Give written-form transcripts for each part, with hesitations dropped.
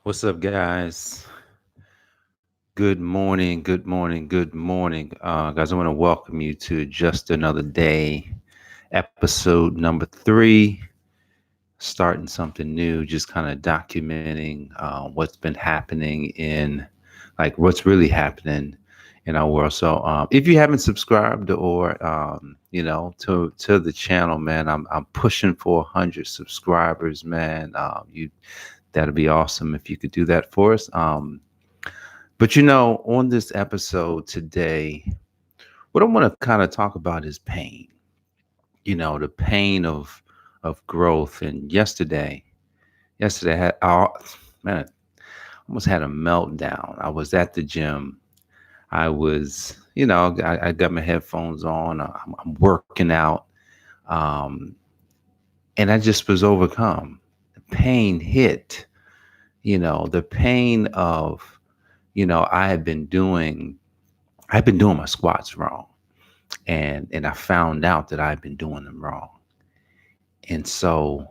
What's up, guys? Good morning, good morning, good morning. Guys, I want to welcome you to Just Another Day, episode number 3, starting something new, just kind of documenting what's been happening like, what's really happening in our world. So, if you haven't subscribed or, to the channel, man, I'm pushing for 100 subscribers, man. That'd be awesome if you could do that for us. But on this episode today, what I want to kind of talk about is pain. The pain of growth. And yesterday I had man, I almost had a meltdown. I was at the gym. I was, I got my headphones on. I'm working out, um, and I just was overcome. The pain hit. The pain of, I had been doing. I've been doing my squats wrong. And I found out that I've been doing them wrong. And so,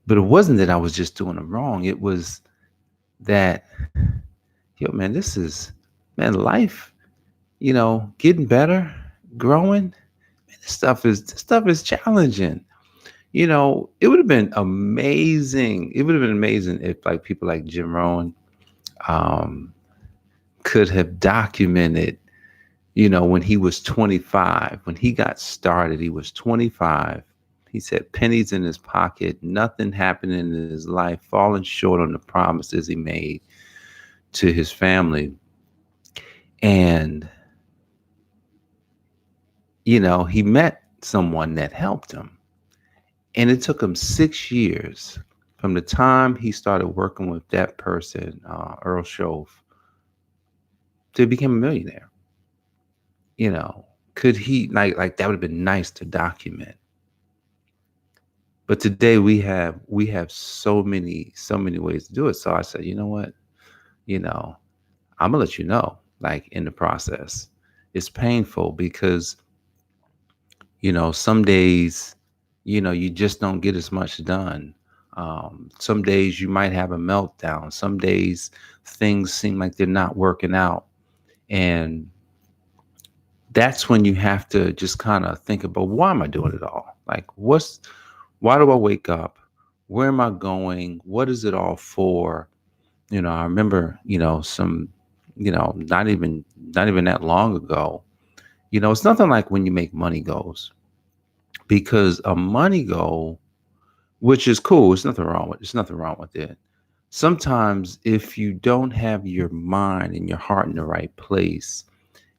but it wasn't that I was just doing them wrong. It was that, man, life, getting better, growing. Man, this stuff is challenging. It would have been amazing. It would have been amazing if like people like Jim Rohn um, could have documented, when he was 25, when he got started, he was 25. He said pennies in his pocket, nothing happening in his life, falling short on the promises he made to his family. And, he met someone that helped him. And it took him 6 years from the time he started working with that person, Earl Shove, to become a millionaire. You know, could he like that would have been nice to document. But today we have so many ways to do it. So I said, you know what? You know, I'm gonna let you know, like in the process. It's painful because, some days, you just don't get as much done. Some days you might have a meltdown. Some days things seem like they're not working out. And that's when you have to just kind of think about, why am I doing it all? Like, why do I wake up? Where am I going? What is it all for? I remember, not even that long ago, it's nothing like when you make money goals, because a money goal, which is cool, there's nothing wrong with it. Sometimes if you don't have your mind and your heart in the right place,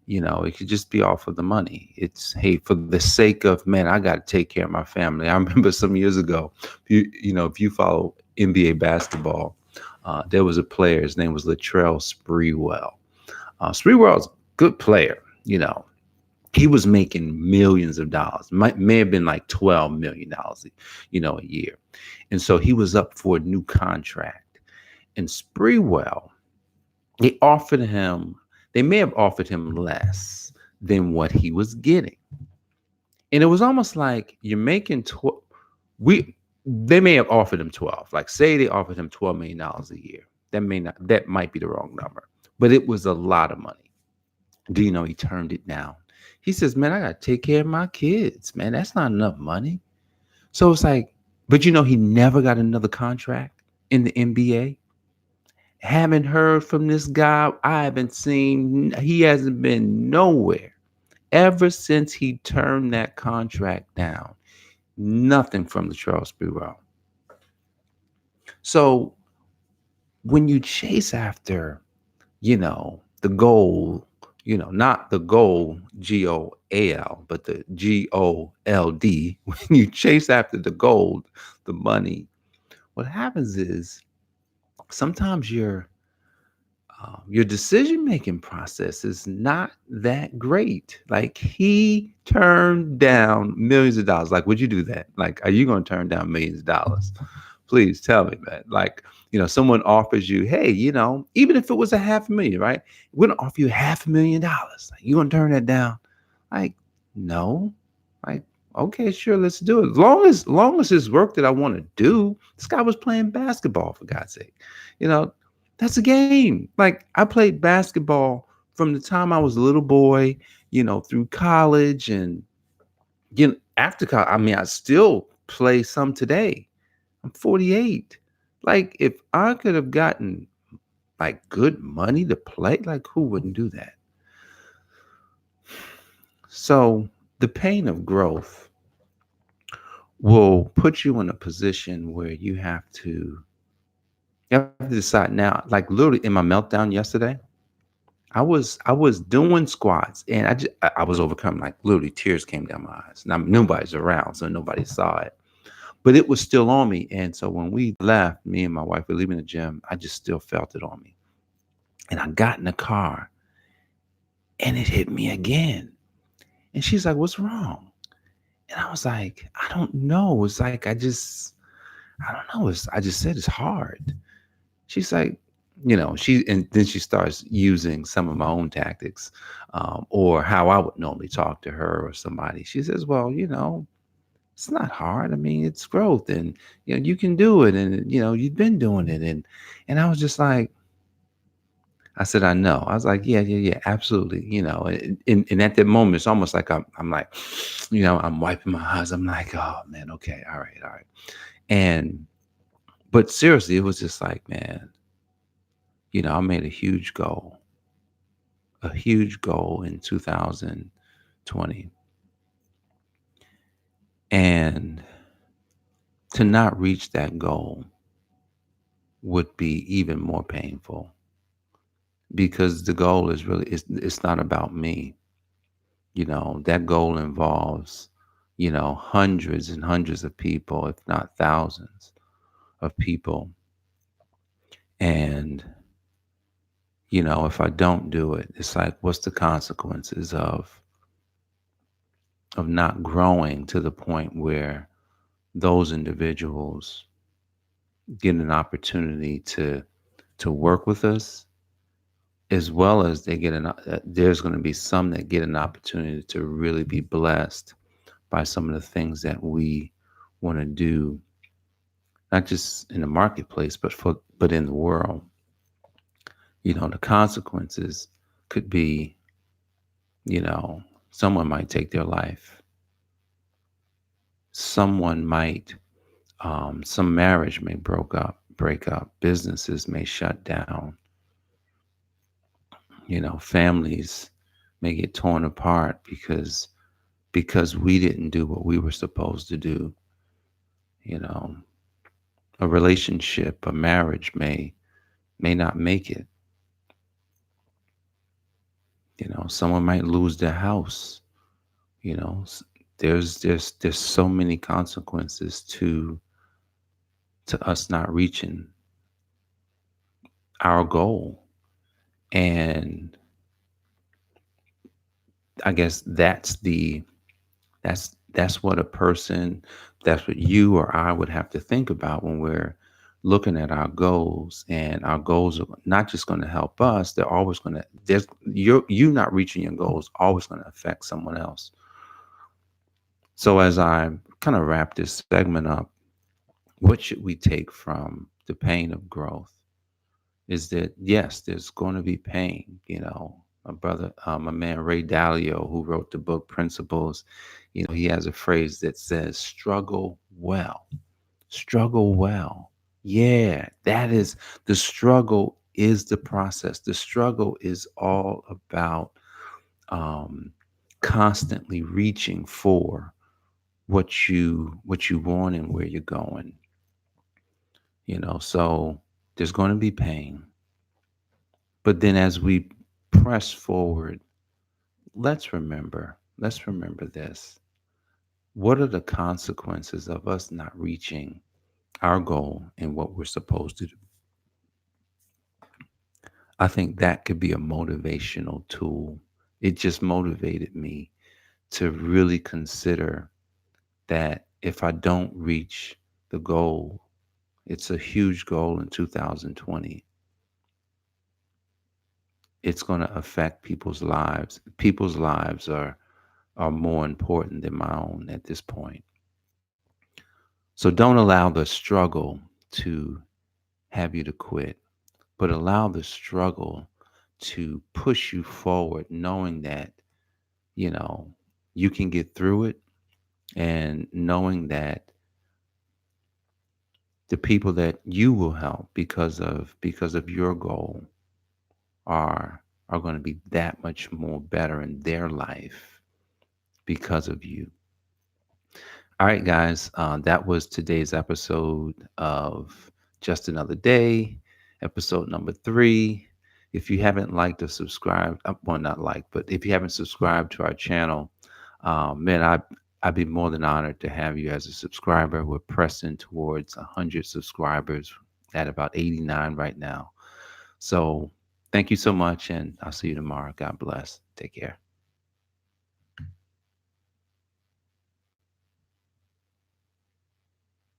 it could just be off of the money. It's, hey, for the sake of, man, I got to take care of my family. I remember some years ago, if you follow NBA basketball, there was a player. His name was Latrell Sprewell. Sprewell's a good player. He was making millions of dollars. May have been like $12 million, a year. And so he was up for a new contract. And Sprewell, they offered him, they may have offered him less than what he was getting. And it was almost like, you're making 12. They may have offered him 12. Like, say they offered him $12 million a year. That might be the wrong number, but it was a lot of money. Do you know he turned it down? He says, man, I got to take care of my kids, man. That's not enough money. So it's like, but he never got another contract in the NBA. Haven't heard from this guy. I haven't seen, he hasn't been nowhere ever since he turned that contract down. Nothing from the Charles Bureau. So when you chase after, the goal, not the goal, GOAL, but the GOLD, when you chase after the gold, the money, what happens is sometimes your decision making process is not that great. Like, he turned down millions of dollars. Like, would you do that? Like, are you going to turn down millions of dollars? Please tell me, man. Like, someone offers you, hey, even if it was a 500,000, right? We're going to offer you $500,000. Like, you going to turn that down? Like, no. Like, Okay, sure, let's do it. Long as it's work that I want to do. This guy was playing basketball for God's sake. You know, that's a game. Like I played basketball from the time I was a little boy, through college and after college. I mean, I still play some today. I'm 48. Like if I could have gotten like good money to play, like who wouldn't do that? So the pain of growth will put you in a position where you have to decide now. Like literally in my meltdown yesterday, I was doing squats and I was overcome. Like literally tears came down my eyes. Now nobody's around, so nobody saw it. But it was still on me. And so when we left, me and my wife were leaving the gym, I just still felt it on me. And I got in the car and it hit me again. And she's like, "What's wrong?" And I was like, "I don't know. It's like I don't know. I just said it's hard." She's like, and then she starts using some of my own tactics, or how I would normally talk to her or somebody. She says, "Well, it's not hard. I mean, it's growth, and you can do it, and you've been doing it." And I was just like, I said, "I know." I was like, "Yeah, yeah, yeah, absolutely." And at that moment, it's almost like I'm like, I'm wiping my eyes. I'm like, "Oh man, okay, all right, all right." And but seriously, it was just like, man, I made a huge goal in 2020. And to not reach that goal would be even more painful because the goal is really, it's not about me. That goal involves, hundreds and hundreds of people, if not thousands of people. And, if I don't do it, it's like, what's the consequences of not growing to the point where those individuals get an opportunity to work with us, as well as there's going to be some that get an opportunity to really be blessed by some of the things that we want to do, not just in the marketplace but in the world. The consequences could be, you know someone might take their life. Someone might some marriage may break up, businesses may shut down, families may get torn apart because we didn't do what we were supposed to do. you know a relationship, a marriage may not make it. Someone might lose their house. you know s- there's so many consequences to us not reaching our goal. And I guess that's what a person, that's what you or I would have to think about when we're looking at our goals. And our goals are not just going to help us, they're always going to, there's you not reaching your goals always going to affect someone else. So as I kind of wrap this segment up, what should we take from the pain of growth is that yes, there's going to be pain. My brother, my man Ray Dalio, who wrote the book Principles, he has a phrase that says, "Struggle well, struggle well." Yeah, that is, the struggle is the process. The struggle is all about um, constantly reaching for what you want and where you're going. So there's going to be pain. But then as we press forward, let's remember this. What are the consequences of us not reaching our goal and what we're supposed to do? I think that could be a motivational tool. It just motivated me to really consider that if I don't reach the goal, it's a huge goal in 2020. It's going to affect people's lives. People's lives are are more important than my own at this point. So don't allow the struggle to have you to quit, but allow the struggle to push you forward, knowing that, you know, you can get through it, and knowing that the people that you will help because of your goal are going to be that much more better in their life because of you. All right, guys, that was today's episode of Just Another Day, episode number 3. If you haven't liked or subscribed, well, not liked, but if you haven't subscribed to our channel, man, I'd be more than honored to have you as a subscriber. We're pressing towards 100 subscribers at about 89 right now. So thank you so much, and I'll see you tomorrow. God bless. Take care.